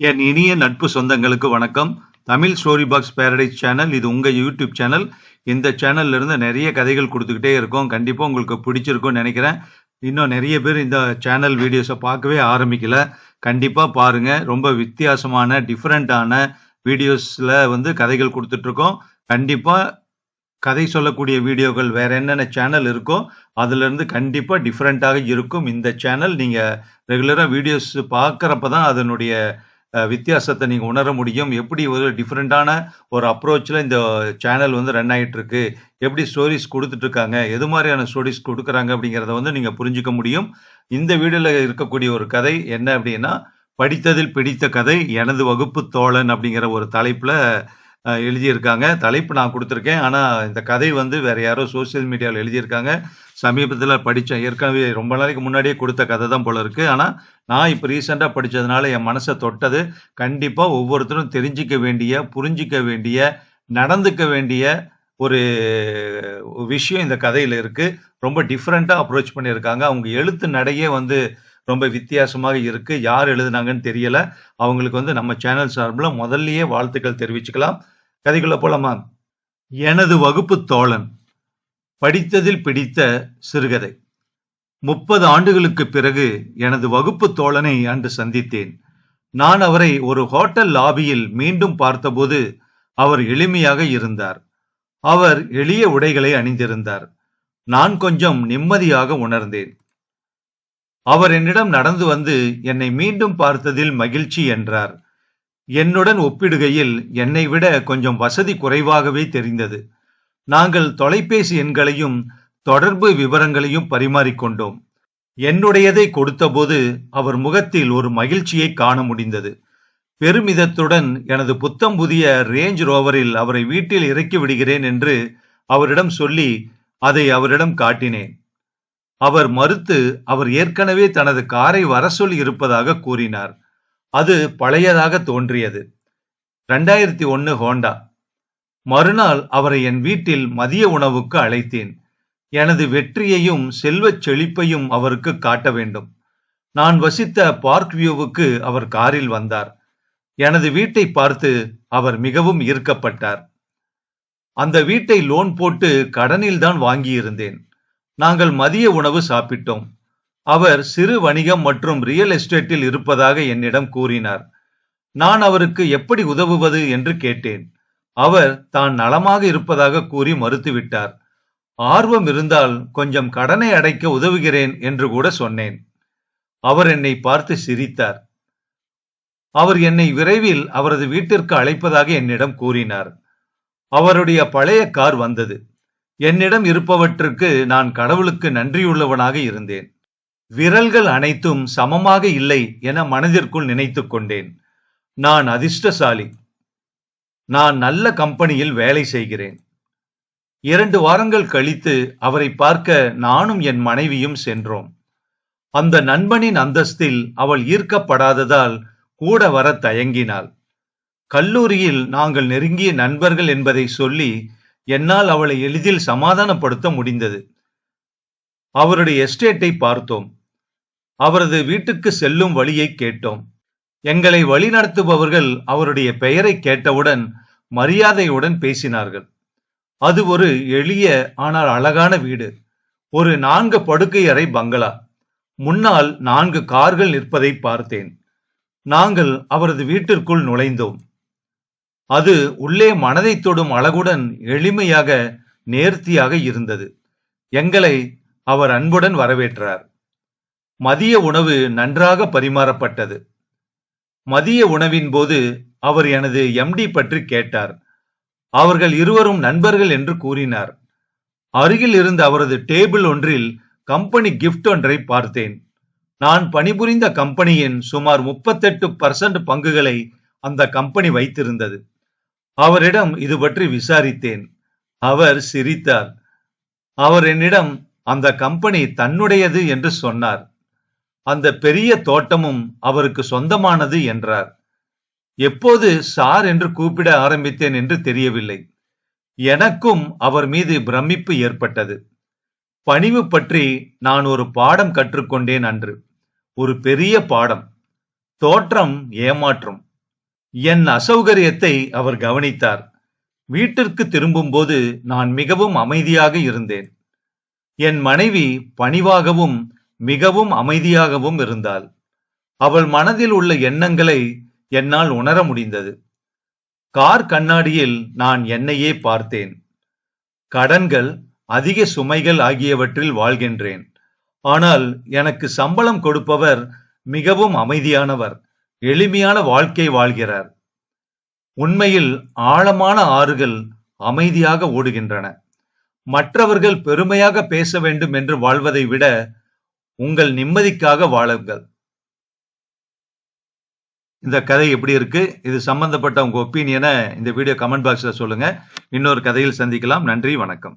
என் இனிய நட்பு சொந்தங்களுக்கு வணக்கம். Tamil story box paradise channel இது உங்க யூடியூப் சேனல். இந்த சேனல்ல இருந்து நிறைய கதைகள் கொடுத்துக்கிட்டே இருக்கோம். கண்டிப்பா உங்களுக்கு பிடிச்சிருக்கும்னு நினைக்கிறேன். இன்னும் நிறைய பேர் இந்த சேனல் வீடியோஸை பார்க்கவே ஆரம்பிக்கல. கண்டிப்பா பாருங்க. ரொம்ப வித்தியாசமான டிஃப்ரெண்டான வீடியோஸ்ல கதைகள் கொடுத்துட்டு இருக்கோம். கண்டிப்பா கதை சொல்லக்கூடிய வீடியோக்கள் வேற என்னென்ன சேனல் இருக்கோ அதுல இருந்து கண்டிப்பா டிஃப்ரெண்டாக இருக்கும். இந்த சேனல் நீங்க ரெகுலரா வீடியோஸ் பார்க்கறப்ப தான் அதனுடைய வித்தியாசத்தை நீங்க உணர முடியும். எப்படி ஒரு டிஃப்ரெண்டான ஒரு அப்ரோச்ல இந்த சேனல் ரன் ஆயிட்டு இருக்கு, எப்படி ஸ்டோரிஸ் கொடுத்துட்டு இருக்காங்க, எது மாதிரியான ஸ்டோரிஸ் கொடுக்குறாங்க அப்படிங்கிறத நீங்க புரிஞ்சுக்க முடியும். இந்த வீடியோல இருக்கக்கூடிய ஒரு கதை என்ன அப்படின்னா, படித்ததில் பிடித்த கதை எனது வகுப்பு தோழன் அப்படிங்கிற ஒரு தலைப்புல எழுதியிருக்காங்க. தலைப்பு நான் கொடுத்துருக்கேன். ஆனா இந்த கதை வேற யாரோ சோசியல் மீடியாவில் எழுதியிருக்காங்க. சமீபத்தில் படித்தேன். ஏற்கனவே ரொம்ப நாளைக்கு முன்னாடியே கொடுத்த கதை தான் போல இருக்கு. ஆனா நான் இப்போ ரீசெண்டாக படித்ததுனால என் மனசை தொட்டது. கண்டிப்பா ஒவ்வொருத்தரும் தெரிஞ்சிக்க வேண்டிய, புரிஞ்சிக்க வேண்டிய, நடந்துக்க வேண்டிய ஒரு விஷயம் இந்த கதையில இருக்கு. ரொம்ப டிஃப்ரெண்டா அப்ரோச் பண்ணியிருக்காங்க. அவங்க எழுத்து நடையே ரொம்ப வித்தியாசமாக இருக்கு. யார் எழுதுனாங்கன்னு தெரியல. அவங்களுக்கு நம்ம சேனல் சார்பில் முதல்லயே வாழ்த்துக்கள் தெரிவிச்சுக்கலாம். கதைக்குள்ள போலாமா? எனது வகுப்பு தோழன். படித்ததில் பிடித்த சிறுகதை. 30 ஆண்டுகளுக்கு பிறகு எனது வகுப்பு தோழனை அன்று சந்தித்தேன். நான் அவரை ஒரு ஹோட்டல் லாபியில் மீண்டும் பார்த்தபோது அவர் எளிமையாக இருந்தார். அவர் எளிய உடைகளை அணிந்திருந்தார். நான் கொஞ்சம் நிம்மதியாக உணர்ந்தேன். அவர் என்னிடம் நடந்து வந்து என்னை மீண்டும் பார்த்ததில் மகிழ்ச்சி என்றார். என்னுடன் ஒப்பிடுகையில் என்னை விட கொஞ்சம் வசதி குறைவாகவே தெரிந்தது. நாங்கள் தொலைபேசி எண்களையும் தொடர்பு விவரங்களையும் பரிமாறிக்கொண்டோம். என்னுடையதை கொடுத்தபோது அவர் முகத்தில் ஒரு மகிழ்ச்சியை காண முடிந்தது. பெருமிதத்துடன் எனது புத்தம் புதிய ரேஞ்ச் ரோவரில் அவரை வீட்டில் இறக்கி விடுகிறேன் என்று அவரிடம் சொல்லி அதை அவரிடம் காட்டினேன். அவர் மறுத்து அவர் ஏற்கனவே தனது காரை வர சொல்லி இருப்பதாக கூறினார். அது பழையதாக தோன்றியது. 2001 ஹோண்டா. மறுநாள் அவரை என் வீட்டில் மதிய உணவுக்கு அழைத்தேன். எனது வெற்றியையும் செல்வச் செழிப்பையும் அவருக்கு காட்ட வேண்டும். நான் வசித்த பார்க் வியூவுக்கு அவர் காரில் வந்தார். எனது வீட்டை பார்த்து அவர் மிகவும் ஈர்க்கப்பட்டார். அந்த வீட்டை லோன் போட்டு கடனில் தான் வாங்கியிருந்தேன். நாங்கள் மதிய உணவு சாப்பிட்டோம். அவர் சிறு வணிகம் மற்றும் ரியல் எஸ்டேட்டில் இருப்பதாக என்னிடம் கூறினார். நான் அவருக்கு எப்படி உதவுவது என்று கேட்டேன். அவர் தான் நலமாக இருப்பதாக கூறி மறுத்துவிட்டார். ஆர்வம் இருந்தால் கொஞ்சம் கடனை அடைக்க உதவுகிறேன் என்று கூட சொன்னேன். அவர் என்னை பார்த்து சிரித்தார். அவர் என்னை விரைவில் அவரது வீட்டிற்கு அழைப்பதாக என்னிடம் கூறினார். அவருடைய பழைய கார் வந்தது. என்னிடம் இருப்பவற்றுக்கு நான் கடவுளுக்கு நன்றியுள்ளவனாக இருந்தேன். விரல்கள் அனைத்தும் சமமாக இல்லை என மனதிற்குள் நினைத்துக் கொண்டேன். நான் அதிர்ஷ்டசாலி. நான் நல்ல கம்பெனியில் வேலை செய்கிறேன். 2 வாரங்கள் கழித்து அவரை பார்க்க நானும் என் மனைவியும் சென்றோம். அந்த நண்பனின் அந்தஸ்தில் அவள் ஈர்க்கப்படாததால் கூட வர தயங்கினாள். கல்லூரியில் நாங்கள் நெருங்கிய நண்பர்கள் என்பதை சொல்லி என்னால் அவளை எளிதில் சமாதானப்படுத்த முடிந்தது. அவருடைய எஸ்டேட்டை பார்த்தோம். அவரது வீட்டுக்கு செல்லும் வழியை கேட்டோம். எங்களை வழிநடத்துபவர்கள் அவருடைய பெயரை கேட்டவுடன் மரியாதையுடன் பேசினார்கள். அது ஒரு எளிய ஆனால் அழகான வீடு. ஒரு 4 படுக்கை அறை பங்களா. முன்னால் 4 கார்கள் நிற்பதை பார்த்தேன். நாங்கள் அவரது வீட்டிற்குள் நுழைந்தோம். அது உள்ளே மனதை தொடும் அழகுடன் எளிமையாக நேர்த்தியாக இருந்தது. எங்களை அவர் அன்புடன் வரவேற்றார். மதிய உணவு நன்றாக பரிமாறப்பட்டது. மதிய உணவின் போது அவர் எனது எம்டி பற்றி கேட்டார். அவர்கள் இருவரும் நண்பர்கள் என்று கூறினார். அருகில் இருந்த அவரது டேபிள் ஒன்றில் கம்பெனி கிஃப்ட் ஒன்றை பார்த்தேன். நான் பணிபுரிந்த கம்பெனியின் சுமார் 38% பங்குகளை அந்த கம்பெனி வைத்திருந்தது. அவரிடம் இது பற்றி விசாரித்தேன். அவர் சிரித்தார். அவர் என்னிடம் அந்த கம்பெனி தன்னுடையது என்று சொன்னார். அந்த பெரிய தோட்டமும் அவருக்கு சொந்தமானது என்றார். எப்போது சார் என்று கூப்பிட ஆரம்பித்தேன் என்று தெரியவில்லை. எனக்கும் அவர் மீது பிரமிப்பு ஏற்பட்டது. பணிவு பற்றி நான் ஒரு பாடம் கற்றுக்கொண்டேன் அன்று. ஒரு பெரிய பாடம். தோற்றம் ஏமாற்றும். என் அசௌகரியத்தை அவர் கவனித்தார். வீட்டிற்கு திரும்பும்போது நான் மிகவும் அமைதியாக இருந்தேன். என் மனைவி பணிவாகவும் மிகவும் அமைதியாகவும் இருந்தாள். அவள் மனதில் உள்ள எண்ணங்களை என்னால் உணர முடிந்தது. கார் கண்ணாடியில் நான் என்னையே பார்த்தேன். கடன்கள், அதிக சுமைகள் ஆகியவற்றில் வாழ்கின்றேன். ஆனால் எனக்கு சம்பளம் கொடுப்பவர் மிகவும் அமைதியானவர், எளிமையான வாழ்க்கை வாழ்கிறார். உண்மையில் ஆழமான ஆறுகள் அமைதியாக ஓடுகின்றன. மற்றவர்கள் பெருமையாக பேச வேண்டும் என்று வாழ்வதை விட உங்கள் நிம்மதிக்காக வாழுங்கள். இந்த கதை எப்படி இருக்கு? இது சம்பந்தப்பட்ட உங்க ஒப்பீனியனை இந்த வீடியோ கமெண்ட் பாக்ஸ்ல சொல்லுங்க. இன்னொரு கதையில் சந்திக்கலாம். நன்றி, வணக்கம்.